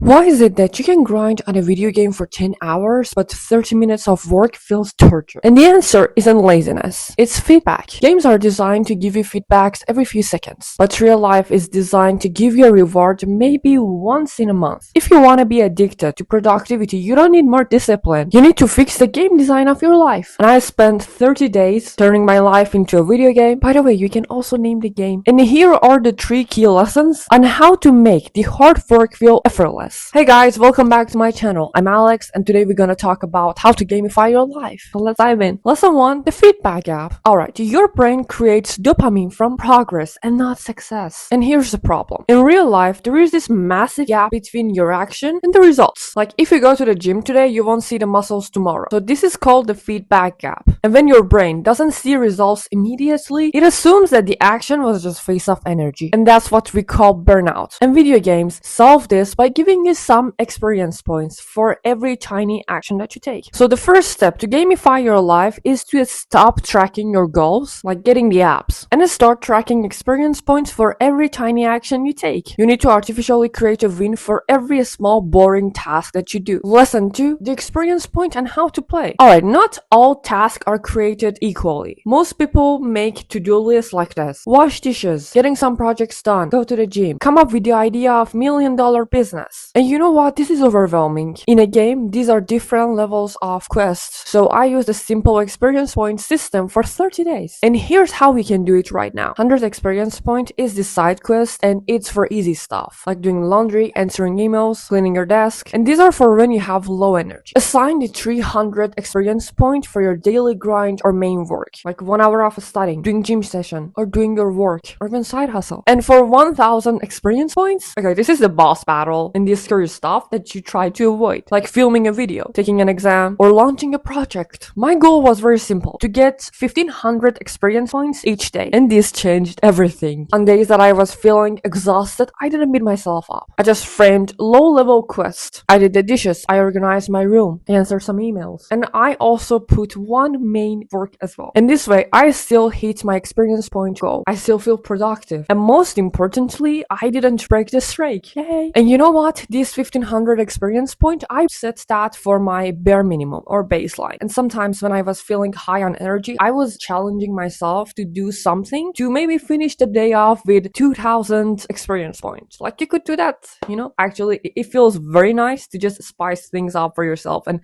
Why is it that you can grind on a video game for 10 hours, but 30 minutes of work feels torture? And the answer isn't laziness, it's feedback. Games are designed to give you feedbacks every few seconds, but real life is designed to give you a reward maybe once in a month. If you want to be addicted to productivity, you don't need more discipline. You need to fix the game design of your life. And I spent 30 days turning my life into a video game. By the way, you can also name the game. And here are the 3 key lessons on how to make the hard work feel effortless. Hey guys, welcome back to my channel. I'm Alex, and today we're gonna talk about how to gamify your life. So let's dive in. Lesson 1, the feedback gap. Alright, your brain creates dopamine from progress and not success. And here's the problem. In real life, there is this massive gap between your action and the results. Like if you go to the gym today, you won't see the muscles tomorrow. So this is called the feedback gap. And when your brain doesn't see results immediately, it assumes that the action was just waste of energy. And that's what we call burnout. And video games solve this by giving you some experience points for every tiny action that you take. So the first step to gamify your life is to stop tracking your goals, like getting the apps, and start tracking experience points for every tiny action you take. You need to artificially create a win for every small boring task that you do. Lesson 2, the experience point and how to play. Alright, not all tasks are created equally. Most people make to-do lists like this: wash dishes, getting some projects done, go to the gym, come up with the idea of $1 million business. And you know what? This is overwhelming. In a game, these are different levels of quests. So I used a simple experience point system for 30 days. And here's how we can do it right now. 100 experience point is the side quest, and it's for easy stuff, like doing laundry, answering emails, cleaning your desk. And these are for when you have low energy. Assign the 300 experience point for your daily grind or main work, like 1 hour of studying, doing gym session, or doing your work, or even side hustle. And for 1000 experience points, okay, this is the boss battle and the scary stuff that you try to avoid, like filming a video, taking an exam, or launching a project. My goal was very simple: to get 1500 experience points each day, and this changed everything. On days that I was feeling exhausted, I didn't beat myself up. I just framed low-level quests. I did the dishes, I organized my room, I answered some emails, and I also put one main work as well. And this way, I still hit my experience point goal. I still feel productive, and most importantly, I didn't break the streak. Yay! And you know what? This 1500 experience point, I set that for my bare minimum or baseline. And sometimes when I was feeling high on energy, I was challenging myself to do something to maybe finish the day off with 2000 experience points. Like you could do that, you know? Actually, it feels very nice to just spice things up for yourself. And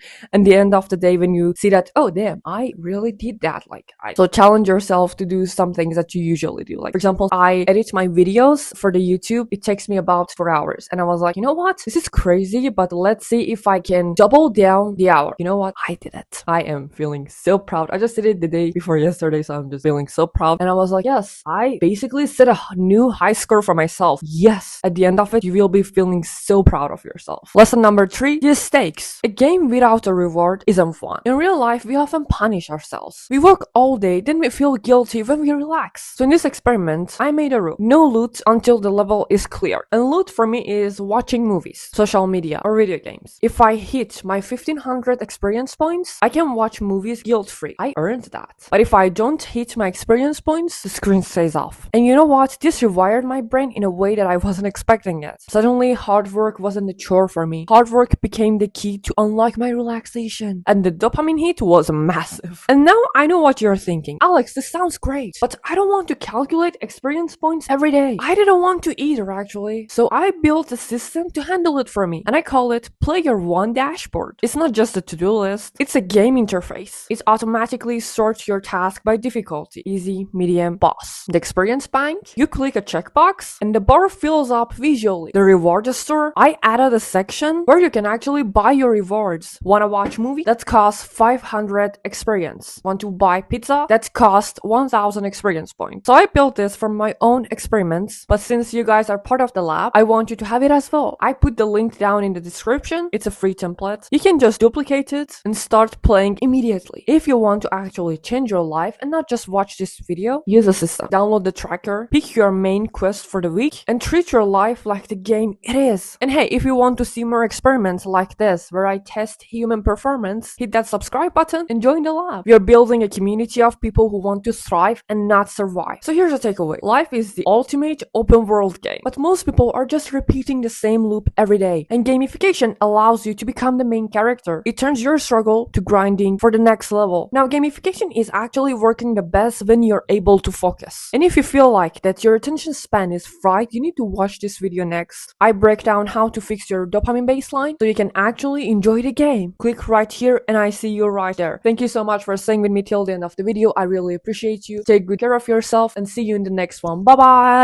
the end of the day, when you see that, oh damn, I really did that. So challenge yourself to do some things that you usually do. Like for example, I edit my videos for the YouTube. It takes me about 4 hours. And I was like, you know what? This is crazy, but let's see if I can double down the hour. You know what? I did it. I am feeling so proud. I just did it the day before yesterday, so I'm just feeling so proud. And I was like, yes, I basically set a new high score for myself. Yes, at the end of it, you will be feeling so proud of yourself. Lesson number 3, the stakes. A game without a reward isn't fun. In real life, we often punish ourselves. We work all day, then we feel guilty when we relax. So in this experiment, I made a rule: no loot until the level is clear. And loot for me is watching movies, social media, or video games. If I hit my 1500 experience points, I can watch movies guilt-free. I earned that. But if I don't hit my experience points, the screen stays off. And you know what? This rewired my brain in a way that I wasn't expecting it. Suddenly, hard work wasn't a chore for me. Hard work became the key to unlock my relaxation. And the dopamine hit was massive. And now I know what you're thinking. Alex, this sounds great, but I don't want to calculate experience points every day. I didn't want to either, actually. So I built a system to handle it for me, and I call it Player One Dashboard. It's not just a to-do list, it's a game interface. It automatically sorts your task by difficulty: easy, medium, boss. The experience bank, you click a checkbox and the bar fills up visually. The reward store, I added a section where you can actually buy your rewards. Wanna watch movie? That costs 500 experience. Want to buy pizza? That costs 1000 experience points. So I built this from my own experiments, but since you guys are part of the lab, I want you to have it as well. I put the link down in the description. It's a free template. You can just duplicate it and start playing immediately. If you want to actually change your life and not just watch this video, use a system. Download the tracker, pick your main quest for the week, and treat your life like the game it is. And hey, if you want to see more experiments like this where I test human performance, hit that subscribe button and join the lab. We are building a community of people who want to thrive and not survive. So here's a takeaway. Life is the ultimate open world game, but most people are just repeating the same loop every day. And gamification allows you to become the main character. It turns your struggle to grinding for the next level. Now, gamification is actually working the best when you're able to focus. And if you feel like that your attention span is fried, you need to watch this video next. I break down how to fix your dopamine baseline so you can actually enjoy the game. Click right here and I see you right there. Thank you so much for staying with me till the end of the video. I really appreciate you. Take good care of yourself and see you in the next one. Bye bye.